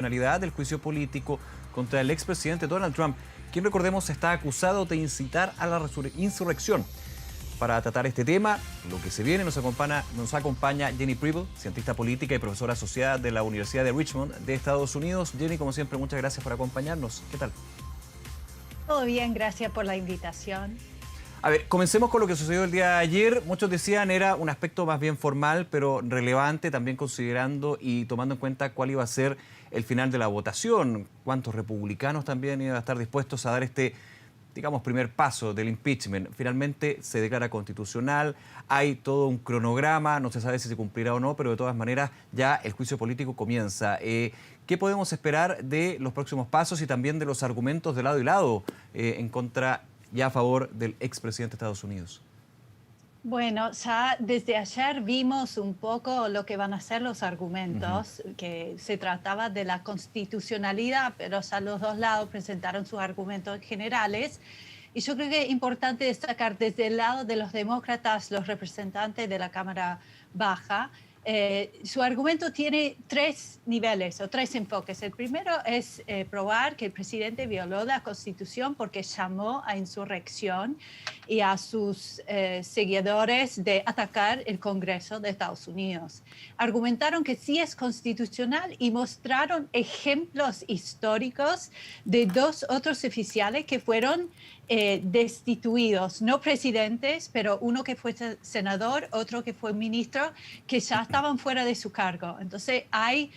del juicio político contra el expresidente Donald Trump, quien, recordemos, está acusado de incitar a la insurrección. Para tratar este tema, lo que se viene, nos acompaña Jenny Preble, cientista política y profesora asociada de la Universidad de Richmond de Estados Unidos. Jenny, como siempre, muchas gracias por acompañarnos. ¿Qué tal? Todo bien, gracias por la invitación. A ver, comencemos con lo que sucedió el día de ayer. Muchos decían era un aspecto más bien formal, pero relevante, también considerando y tomando en cuenta cuál iba a ser el final de la votación. Cuántos republicanos también iban a estar dispuestos a dar este, digamos, primer paso del impeachment. Finalmente se declara constitucional, hay todo un cronograma, no se sabe si se cumplirá o no, pero de todas maneras ya el juicio político comienza. ¿Qué podemos esperar de los próximos pasos y también de los argumentos de lado y lado en contra y a favor del expresidente de Estados Unidos? Bueno, ya desde ayer vimos un poco lo que van a ser los argumentos, que se trataba de la constitucionalidad, pero ya los dos lados presentaron sus argumentos generales. Y yo creo que es importante destacar desde el lado de los demócratas, los representantes de la Cámara Baja, su argumento tiene tres niveles o tres enfoques. El primero es probar que el presidente violó la Constitución porque llamó a insurrección y a sus seguidores de atacar el Congreso de Estados Unidos. Argumentaron que sí es constitucional y mostraron ejemplos históricos de dos otros oficiales que fueron destituidos, no presidentes, pero uno que fue senador, otro que fue ministro, que ya estaban fuera de su cargo. Entonces hay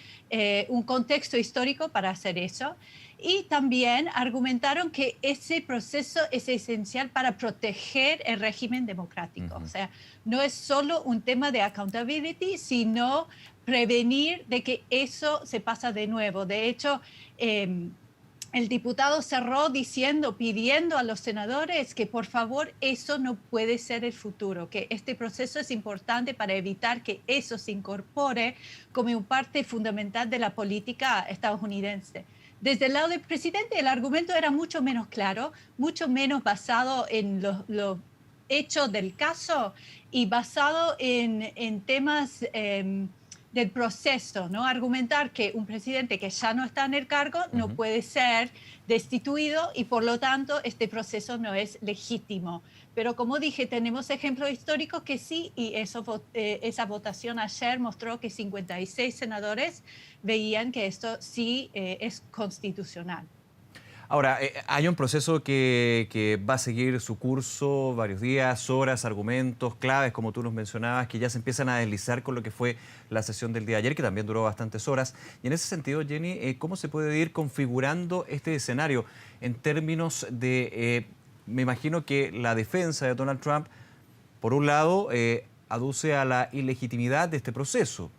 un contexto histórico para hacer eso. Y también argumentaron que ese proceso es esencial para proteger el régimen democrático. O sea, no es solo un tema de accountability, sino prevenir de que eso se pasa de nuevo. De hecho, el diputado cerró pidiendo a los senadores que por favor eso no puede ser el futuro, que este proceso es importante para evitar que eso se incorpore como una parte fundamental de la política estadounidense. Desde el lado del presidente el argumento era mucho menos claro, mucho menos basado en los hechos del caso y basado en temas del proceso, ¿no? Argumentar que un presidente que ya no está en el cargo no puede ser destituido y por lo tanto este proceso no es legítimo. Pero como dije, tenemos ejemplos históricos que sí, y esa votación ayer mostró que 56 senadores veían que esto sí es constitucional. Ahora, hay un proceso que va a seguir su curso, varios días, horas, argumentos, claves, como tú nos mencionabas, que ya se empiezan a deslizar con lo que fue la sesión del día de ayer, que también duró bastantes horas. Y en ese sentido, Jenny, ¿cómo se puede ir configurando este escenario en términos de, me imagino que la defensa de Donald Trump, por un lado, aduce a la ilegitimidad de este proceso,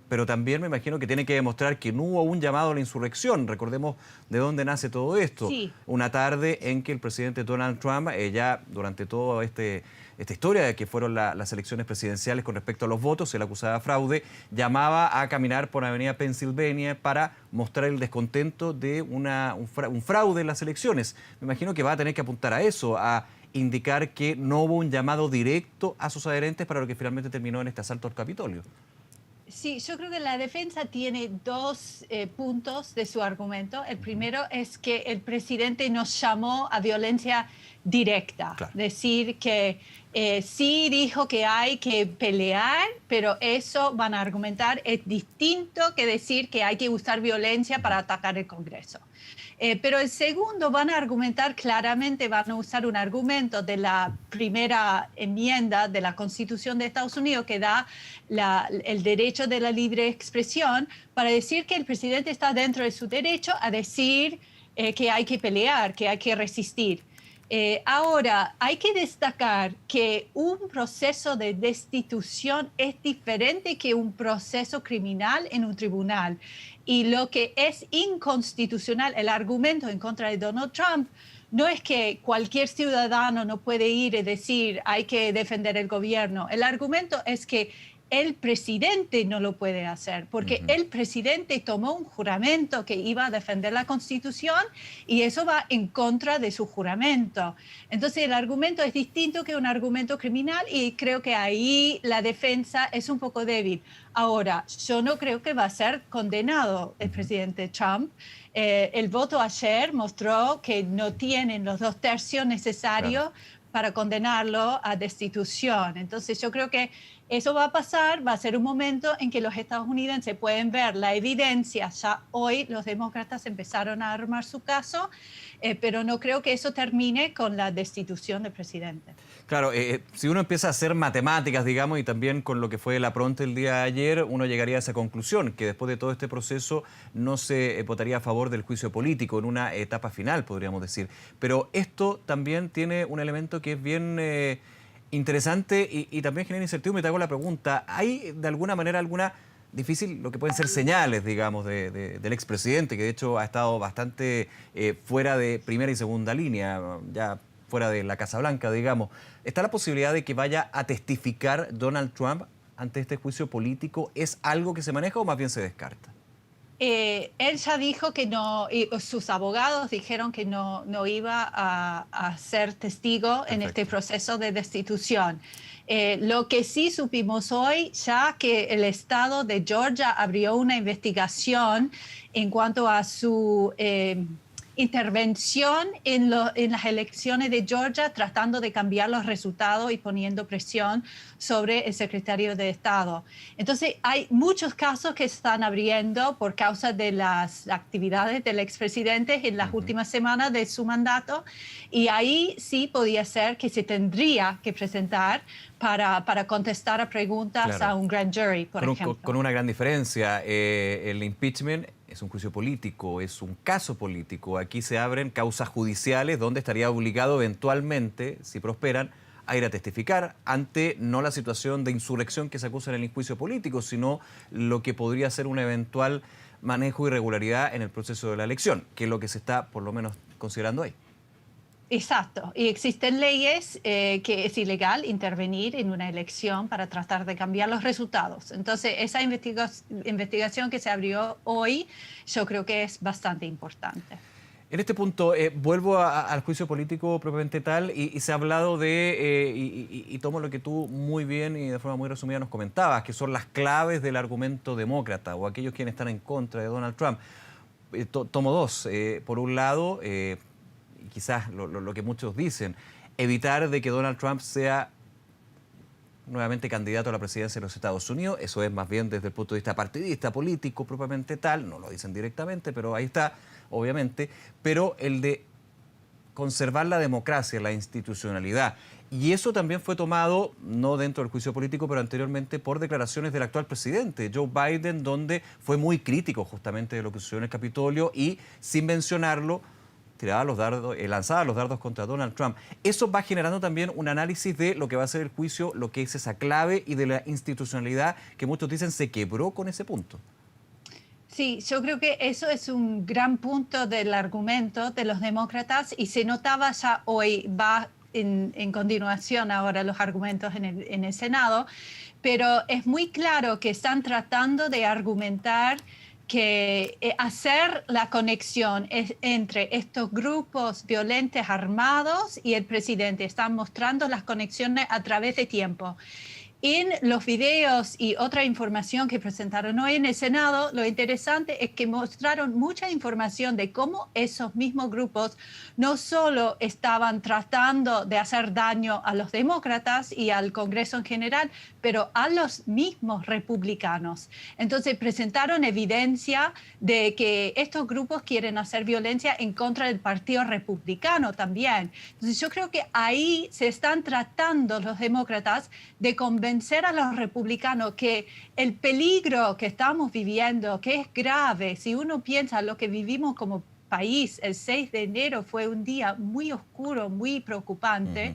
pero también me imagino que tiene que demostrar que no hubo un llamado a la insurrección. Recordemos de dónde nace todo esto. Sí. Una tarde en que el presidente Donald Trump, ya durante toda esta historia de que fueron las elecciones presidenciales con respecto a los votos, él acusaba de fraude, llamaba a caminar por la avenida Pennsylvania para mostrar el descontento de un fraude en las elecciones. Me imagino que va a tener que apuntar a eso, a indicar que no hubo un llamado directo a sus adherentes para lo que finalmente terminó en este asalto al Capitolio. Sí, yo creo que la defensa tiene dos puntos de su argumento. El primero es que el presidente nos llamó a violencia directa. Claro. Decir que sí dijo que hay que pelear, pero eso van a argumentar es distinto que decir que hay que usar violencia para atacar el Congreso. Pero el segundo van a argumentar claramente, van a usar un argumento de la primera enmienda de la Constitución de Estados Unidos que da el derecho de la libre expresión para decir que el presidente está dentro de su derecho a decir que hay que pelear, que hay que resistir. Ahora, hay que destacar que un proceso de destitución es diferente que un proceso criminal en un tribunal. Y lo que es inconstitucional, el argumento en contra de Donald Trump, no es que cualquier ciudadano no puede ir y decir hay que defender el gobierno. El argumento es que el presidente no lo puede hacer, porque el presidente tomó un juramento que iba a defender la Constitución y eso va en contra de su juramento. Entonces el argumento es distinto que un argumento criminal y creo que ahí la defensa es un poco débil. Ahora, yo no creo que va a ser condenado el presidente Trump. El voto ayer mostró que no tienen los 2/3 necesarios para condenarlo a destitución. Entonces yo creo que eso va a pasar, va a ser un momento en que los estadounidenses pueden ver la evidencia. Ya hoy los demócratas empezaron a armar su caso, pero no creo que eso termine con la destitución del presidente. Claro, si uno empieza a hacer matemáticas, digamos, y también con lo que fue la pronta el día de ayer, uno llegaría a esa conclusión, que después de todo este proceso no se votaría a favor del juicio político en una etapa final, podríamos decir. Pero esto también tiene un elemento que es bien interesante y también genera incertidumbre. Te hago la pregunta, ¿hay de alguna manera alguna difícil, lo que pueden ser señales, digamos, del expresidente, que de hecho ha estado bastante fuera de primera y segunda línea, ya fuera de la Casa Blanca, digamos? ¿Está la posibilidad de que vaya a testificar Donald Trump ante este juicio político? ¿Es algo que se maneja o más bien se descarta? Él ya dijo que no, y sus abogados dijeron que no iba a ser testigo en este proceso de destitución. Lo que sí supimos hoy, ya que el estado de Georgia abrió una investigación en cuanto a su intervención en las elecciones de Georgia, tratando de cambiar los resultados y poniendo presión sobre el secretario de Estado. Entonces, hay muchos casos que se están abriendo por causa de las actividades del expresidente en las últimas semanas de su mandato, y ahí sí podía ser que se tendría que presentar para contestar a preguntas a un grand jury, por ejemplo. Con una gran diferencia, el impeachment es un juicio político, es un caso político. Aquí se abren causas judiciales donde estaría obligado eventualmente, si prosperan, a ir a testificar ante no la situación de insurrección que se acusa en el juicio político, sino lo que podría ser un eventual manejo de irregularidad en el proceso de la elección, que es lo que se está por lo menos considerando ahí. Exacto, y existen leyes que es ilegal intervenir en una elección para tratar de cambiar los resultados. Entonces, esa investigación que se abrió hoy, yo creo que es bastante importante. En este punto, vuelvo al juicio político propiamente tal y se ha hablado de, y tomo lo que tú muy bien y de forma muy resumida nos comentabas, que son las claves del argumento demócrata o aquellos quienes están en contra de Donald Trump. Tomo dos. Por un lado, quizás lo que muchos dicen, evitar de que Donald Trump sea nuevamente candidato a la presidencia de los Estados Unidos. Eso es más bien desde el punto de vista partidista, político, propiamente tal. No lo dicen directamente, pero ahí está, obviamente. Pero el de conservar la democracia, la institucionalidad. Y eso también fue tomado, no dentro del juicio político, pero anteriormente por declaraciones del actual presidente, Joe Biden, donde fue muy crítico justamente de lo que sucedió en el Capitolio y, sin mencionarlo, lanzaba los dardos contra Donald Trump. Eso va generando también un análisis de lo que va a ser el juicio, lo que es esa clave y de la institucionalidad que muchos dicen se quebró con ese punto. Sí, yo creo que eso es un gran punto del argumento de los demócratas y se notaba ya hoy, va en continuación ahora los argumentos en el Senado, pero es muy claro que están tratando de argumentar que hacer la conexión entre estos grupos violentos armados y el presidente. Están mostrando las conexiones a través de tiempo. En los videos y otra información que presentaron hoy en el Senado, lo interesante es que mostraron mucha información de cómo esos mismos grupos no solo estaban tratando de hacer daño a los demócratas y al Congreso en general, pero a los mismos republicanos. Entonces presentaron evidencia de que estos grupos quieren hacer violencia en contra del Partido Republicano también. Entonces yo creo que ahí se están tratando los demócratas de convencer a los republicanos que el peligro que estamos viviendo, que es grave, si uno piensa lo que vivimos como país, el 6 de enero fue un día muy oscuro, muy preocupante,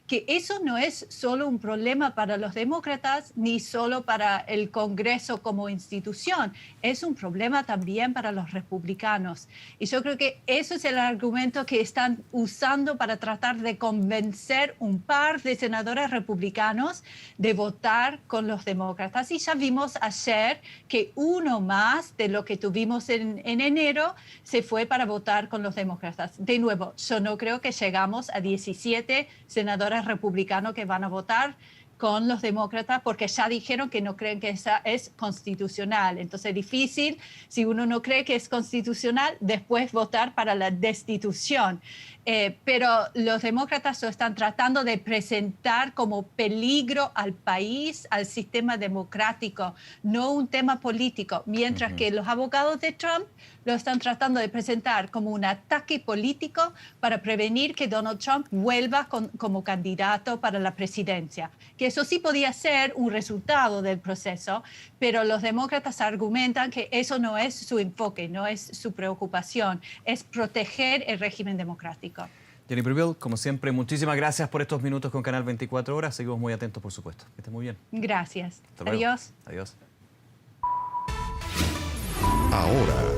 que eso no es solo un problema para los demócratas ni solo para el Congreso como institución, es un problema también para los republicanos. Y yo creo que eso es el argumento que están usando para tratar de convencer un par de senadores republicanos de votar con los demócratas. Y ya vimos ayer que uno más de lo que tuvimos en enero se fue para votar con los demócratas. De nuevo, yo no creo que llegamos a 17 senadores republicanos que van a votar con los demócratas porque ya dijeron que no creen que esa es constitucional. Entonces es difícil, si uno no cree que es constitucional, después votar para la destitución. Pero los demócratas lo están tratando de presentar como peligro al país, al sistema democrático, no un tema político, mientras que los abogados de Trump lo están tratando de presentar como un ataque político para prevenir que Donald Trump vuelva como candidato para la presidencia. Que eso sí podía ser un resultado del proceso, pero los demócratas argumentan que eso no es su enfoque, no es su preocupación, es proteger el régimen democrático. Jennifer Biel, como siempre, muchísimas gracias por estos minutos con Canal 24 Horas. Seguimos muy atentos, por supuesto. Que esté muy bien. Gracias. Hasta luego. Adiós. Adiós. Ahora